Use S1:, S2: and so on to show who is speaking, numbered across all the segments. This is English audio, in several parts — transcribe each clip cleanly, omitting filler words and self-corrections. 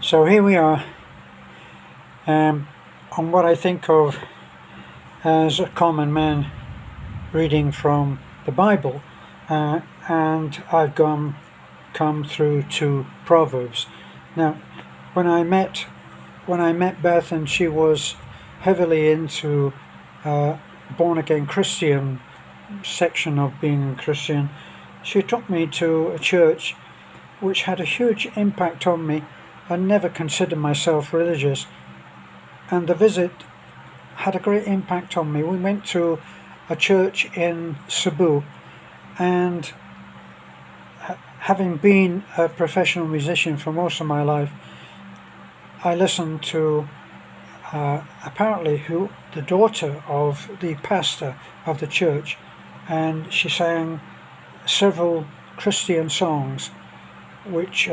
S1: So here we are on what I think of as a common man reading from the Bible, and I've come through to Proverbs. Now, when I met Beth, and she was heavily into born again Christian section of being Christian, she took me to a church which had a huge impact on me. I never considered myself religious, and the visit had a great impact on me. We went to a church in Cebu, and having been a professional musician for most of my life, I listened to apparently the daughter of the pastor of the church, and she sang several Christian songs which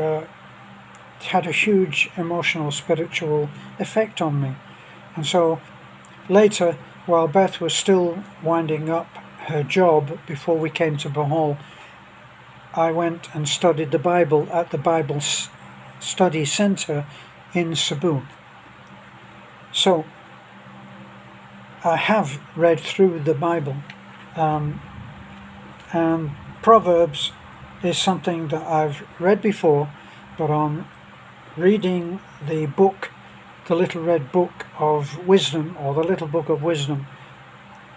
S1: had a huge emotional, spiritual effect on me. And so later, while Beth was still winding up her job before we came to Bohol, I went and studied the Bible at the Bible Study Center in Cebu. So I have read through the Bible, and Proverbs is something that I've read before, but on reading the book, the Little Red Book of Wisdom, or the Little Book of Wisdom,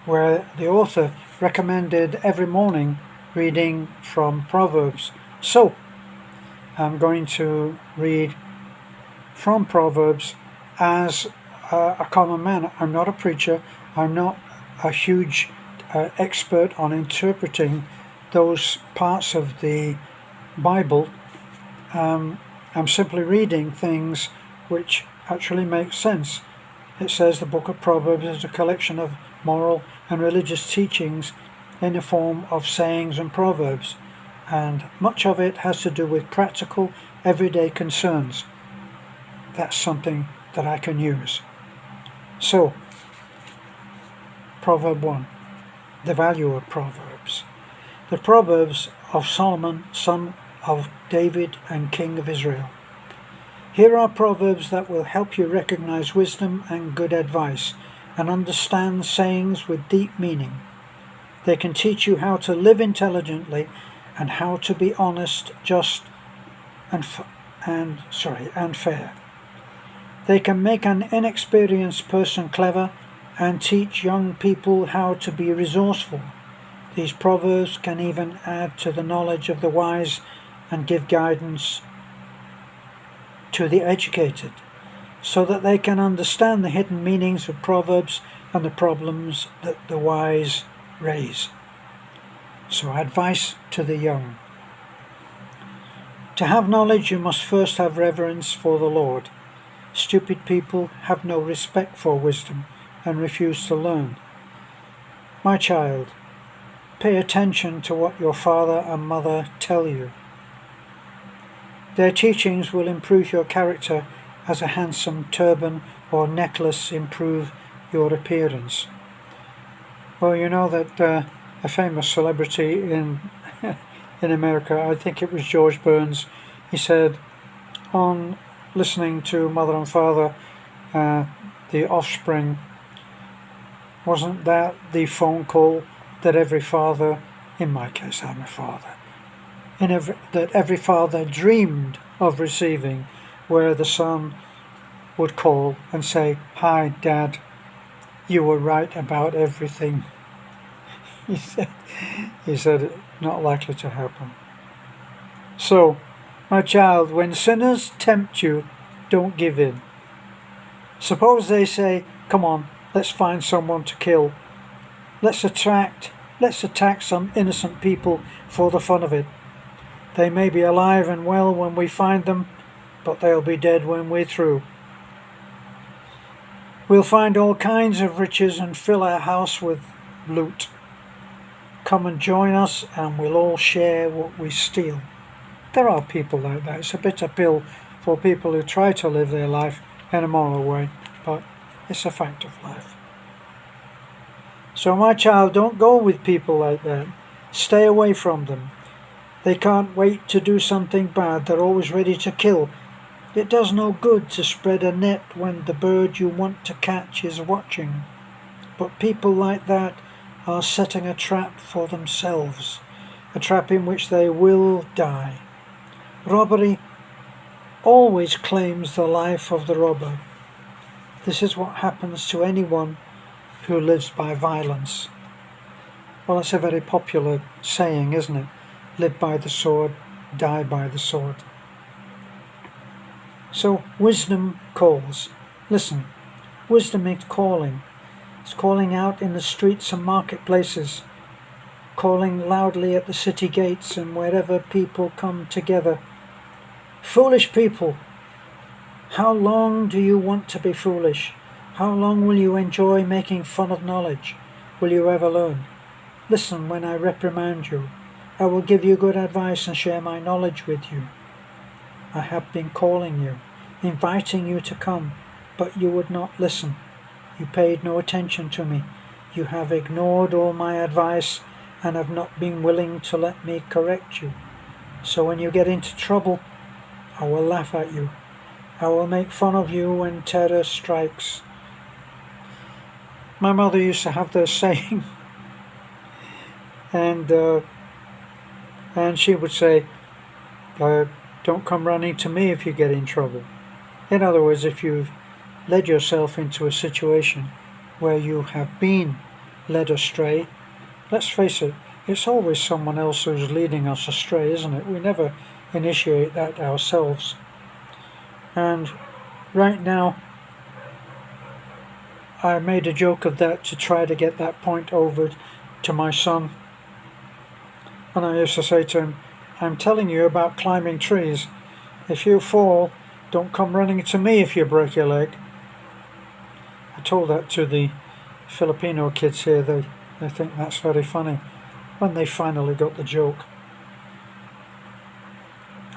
S1: where the author recommended every morning reading from Proverbs. So I'm going to read from Proverbs as a common man. I'm not a preacher. I'm not a huge expert on interpreting those parts of the Bible. I'm simply reading things which actually make sense. It says the book of Proverbs is a collection of moral and religious teachings in the form of sayings and proverbs, and much of it has to do with practical, everyday concerns. That's something that I can use. So, Proverb 1, the value of Proverbs. The Proverbs of Solomon, son of David and king of Israel. Here are proverbs that will help you recognize wisdom and good advice, and understand sayings with deep meaning. They can teach you how to live intelligently and how to be honest, just, and fair. They can make an inexperienced person clever and teach young people how to be resourceful. These proverbs can even add to the knowledge of the wise and give guidance to the educated, so that they can understand the hidden meanings of proverbs and the problems that the wise raise. So, advice to the young. To have knowledge, you must first have reverence for the Lord. Stupid people have no respect for wisdom and refuse to learn. My child, pay attention to what your father and mother tell you. Their teachings will improve your character as a handsome turban or necklace improve your appearance. Well, you know that a famous celebrity in America, I think it was George Burns, he said on listening to Mother and Father, The Offspring, wasn't that the phone call that every father, in my case I'm a father, that every father dreamed of receiving, where the son would call and say, "Hi, Dad, you were right about everything." He said, not likely to happen. So, my child, when sinners tempt you, don't give in. Suppose they say, "Come on, let's find someone to kill. Let's attack some innocent people for the fun of it. They may be alive and well when we find them, but they'll be dead when we're through. We'll find all kinds of riches and fill our house with loot. Come and join us and we'll all share what we steal." There are people like that. It's a bitter pill for people who try to live their life in a moral way, but it's a fact of life. So my child, don't go with people like that. Stay away from them. They can't wait to do something bad. They're always ready to kill. It does no good to spread a net when the bird you want to catch is watching. But people like that are setting a trap for themselves, a trap in which they will die. Robbery always claims the life of the robber. This is what happens to anyone who lives by violence. Well, that's a very popular saying, isn't it? Live by the sword, die by the sword. So wisdom calls. Listen, wisdom is calling. It's calling out in the streets and marketplaces, calling loudly at the city gates and wherever people come together. Foolish people, how long do you want to be foolish? How long will you enjoy making fun of knowledge? Will you ever learn? Listen when I reprimand you. I will give you good advice and share my knowledge with you. I have been calling you, inviting you to come, but you would not listen. You paid no attention to me. You have ignored all my advice and have not been willing to let me correct you. So when you get into trouble, I will laugh at you. I will make fun of you when terror strikes. My mother used to have this saying, and she would say, don't come running to me if you get in trouble. In other words, if you've led yourself into a situation where you have been led astray, let's face it, it's always someone else who's leading us astray, isn't it? We never initiate that ourselves. And right now, I made a joke of that to try to get that point over to my son. And I used to say to him, I'm telling you about climbing trees. If you fall, don't come running to me if you break your leg. I told that to the Filipino kids here. They think that's very funny when they finally got the joke.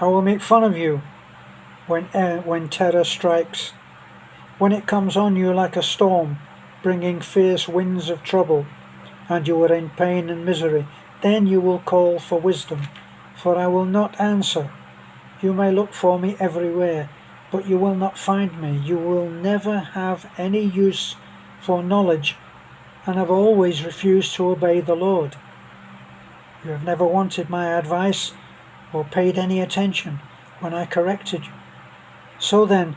S1: I will make fun of you when terror strikes, when it comes on you like a storm, bringing fierce winds of trouble, and you are in pain and misery. Then you will call for wisdom, for I will not answer. You may look for me everywhere, but you will not find me. You will never have any use for knowledge, and have always refused to obey the Lord. You have never wanted my advice or paid any attention when I corrected you. So then,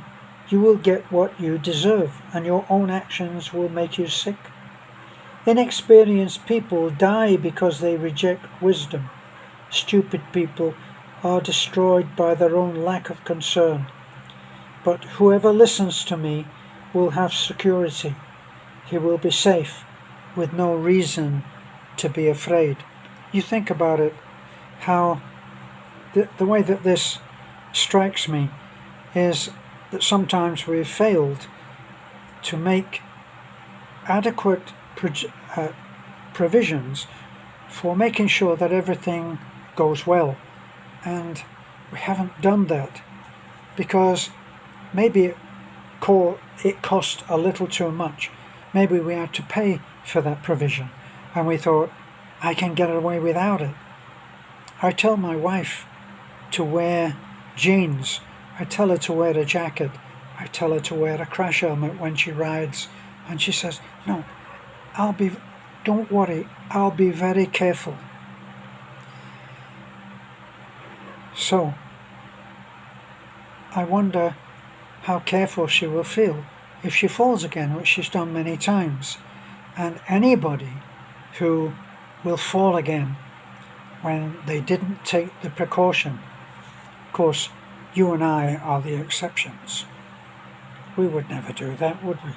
S1: you will get what you deserve, and your own actions will make you sick. Inexperienced people die because they reject wisdom. Stupid people are destroyed by their own lack of concern. But whoever listens to me will have security. He will be safe, with no reason to be afraid. You think about it, how the way that this strikes me is that sometimes we've failed to make adequate provisions for making sure that everything goes well, and we haven't done that because maybe it cost a little too much. Maybe we had to pay for that provision and we thought, I can get away without it. I tell my wife to wear jeans. I tell her to wear a jacket. I tell her to wear a crash helmet when she rides, and she says, no, don't worry, I'll be very careful. So, I wonder how careful she will feel if she falls again, which she's done many times. And anybody who will fall again when they didn't take the precaution, of course, you and I are the exceptions. We would never do that, would we?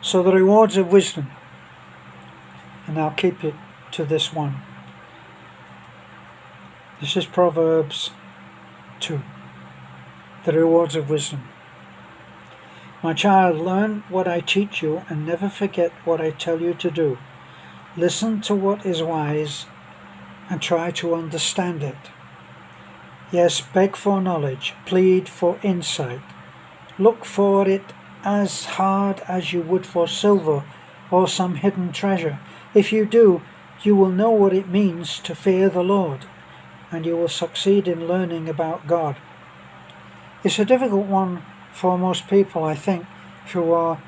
S1: So the rewards of wisdom, and I'll keep it to this one. This is Proverbs 2. The rewards of wisdom. My child, learn what I teach you and never forget what I tell you to do. Listen to what is wise and try to understand it. Yes, beg for knowledge, plead for insight. Look for it as hard as you would for silver or some hidden treasure. If you do, you will know what it means to fear the Lord and you will succeed in learning about God. It's a difficult one for most people, I think, who are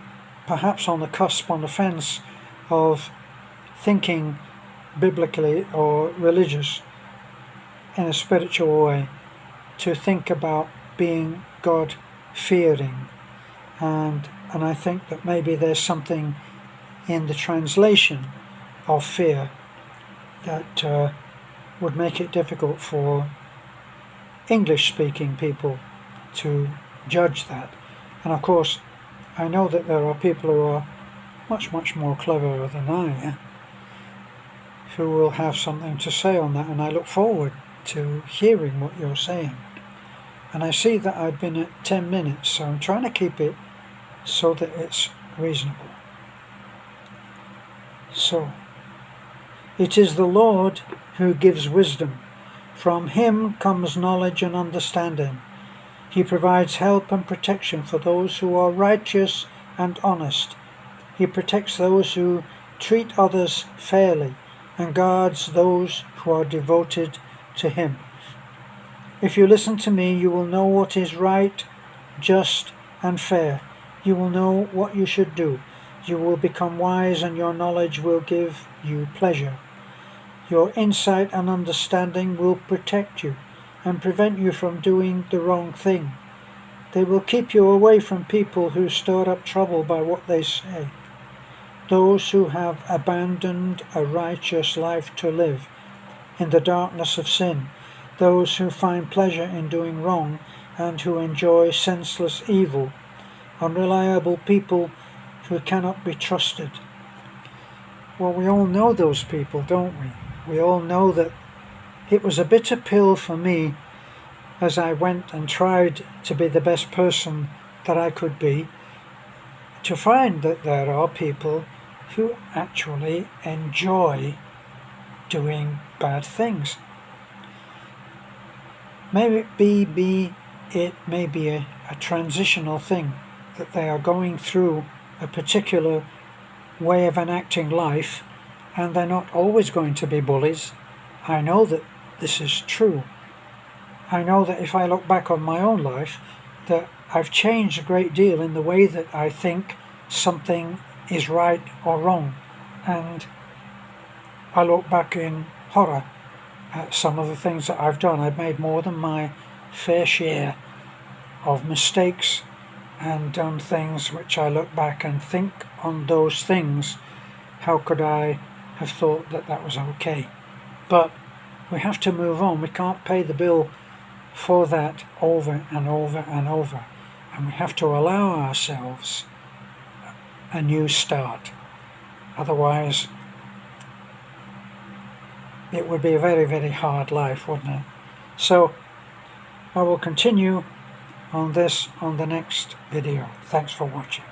S1: perhaps on the cusp, on the fence of thinking biblically or religious in a spiritual way, to think about being God-fearing. And I think that maybe there's something in the translation of fear that would make it difficult for English-speaking people to judge that. And of course, I know that there are people who are much, much more clever than I am who will have something to say on that, and I look forward to hearing what you're saying. And I see that I've been at 10 minutes, so I'm trying to keep it so that it's reasonable. So, it is the Lord who gives wisdom. From him comes knowledge and understanding. He provides help and protection for those who are righteous and honest. He protects those who treat others fairly and guards those who are devoted to him. If you listen to me, you will know what is right, just, and fair. You will know what you should do. You will become wise, and your knowledge will give you pleasure. Your insight and understanding will protect you and prevent you from doing the wrong thing. They will keep you away from people who stir up trouble by what they say. Those who have abandoned a righteous life to live in the darkness of sin, those who find pleasure in doing wrong and who enjoy senseless evil, unreliable people who cannot be trusted. Well, we all know those people, don't we? We all know that it was a bitter pill for me as I went and tried to be the best person that I could be, to find that there are people who actually enjoy doing bad things. Maybe it may be a transitional thing, that they are going through a particular way of enacting life, and they're not always going to be bullies. I know that this is true. I know that if I look back on my own life, that I've changed a great deal in the way that I think something is right or wrong. And I look back in horror at some of the things that I've done. I've made more than my fair share of mistakes and done things which I look back and think on those things. How could I have thought that that was okay? But we have to move on. We can't pay the bill for that over and over and over. And we have to allow ourselves a new start. Otherwise, it would be a very, very hard life, wouldn't it? So, I will continue on this on the next video. Thanks for watching.